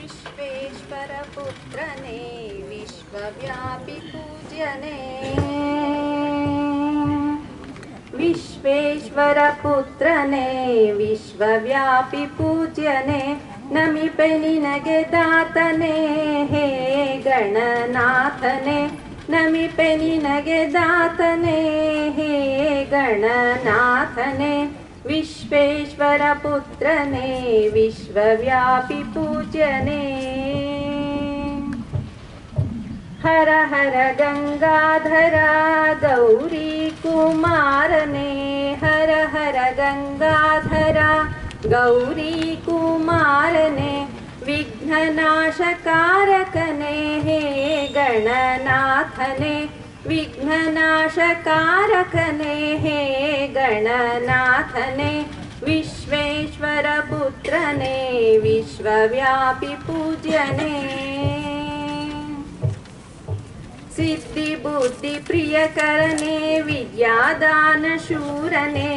विश्वेश्वर पुत्रने विश्वव्यापी पूज्यने विश्वेश्वर पुत्रने विश्वव्यापी पूज्यने नमिपे निनगे दातने हे गणनाथने नमिपे निनगे दातने हे गणनाथने विश्वेश्वर पुत्रने विश्वव्यापी पूज्यने हर हर गंगाधरा गौरी कुमारने हर हर गंगाधरा गौरी कुमारने विघ्ननाशकारकने हे गणनाथने विघ्ननाशकारकने हे गणनाथने विश्वेश्वर पुत्रने विश्वव्यापी पूज्यने सिद्धि बुद्धि प्रियकरने विद्यादान शूरने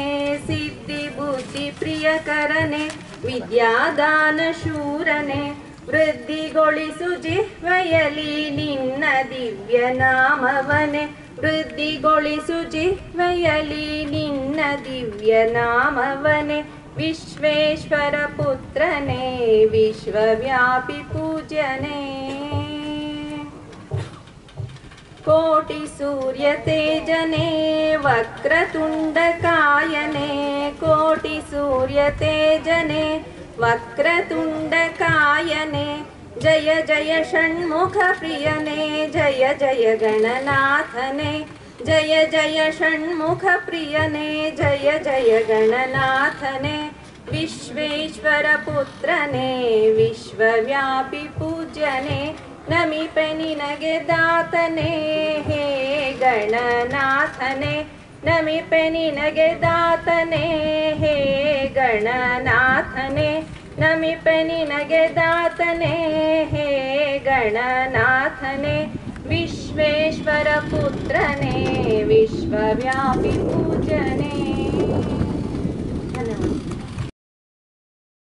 सिद्धि बुद्धि प्रियकरने विद्यादान शूरने ವೃದ್ಧಿಗೊಳಿಸು ಜಿಹ್ವೆಯಲಿ ನಿನ್ನ ದಿವ್ಯ ನಾಮವನೆ ವೃದ್ಧಿಗೊಳಿಸು ಜಿಹ್ವೆಯಲಿ ನಿನ್ನ ದಿವ್ಯ ನಾಮವನೆ ವಿಶ್ವೇಶ್ವರ ಪುತ್ರನೇ ವಿಶ್ವವ್ಯಾಪಿ ಪೂಜ್ಯನೇ ಕೋಟಿ ಸೂರ್ಯ ತೇಜನೆ ವಕ್ರತುಂಡ ಕಾಯನೆ ಕೋಟಿ ಸೂರ್ಯ ತೇಜನೆ वक्रतुंड कायने जय जय षण्मुख प्रियने जय जय गणनाथने जय जय षण्मुख प्रियने जय जय गणनाथने विश्वेश्वर पुत्रने विश्वव्यापी पूज्यने नमिपे निनगे दातने हे गणनाथने नमिपे निनगे दातने हे गणनाथने नमिपे निनगे दातने हे गणनाथने विश्वेश्वर पुत्रने विश्वव्यापी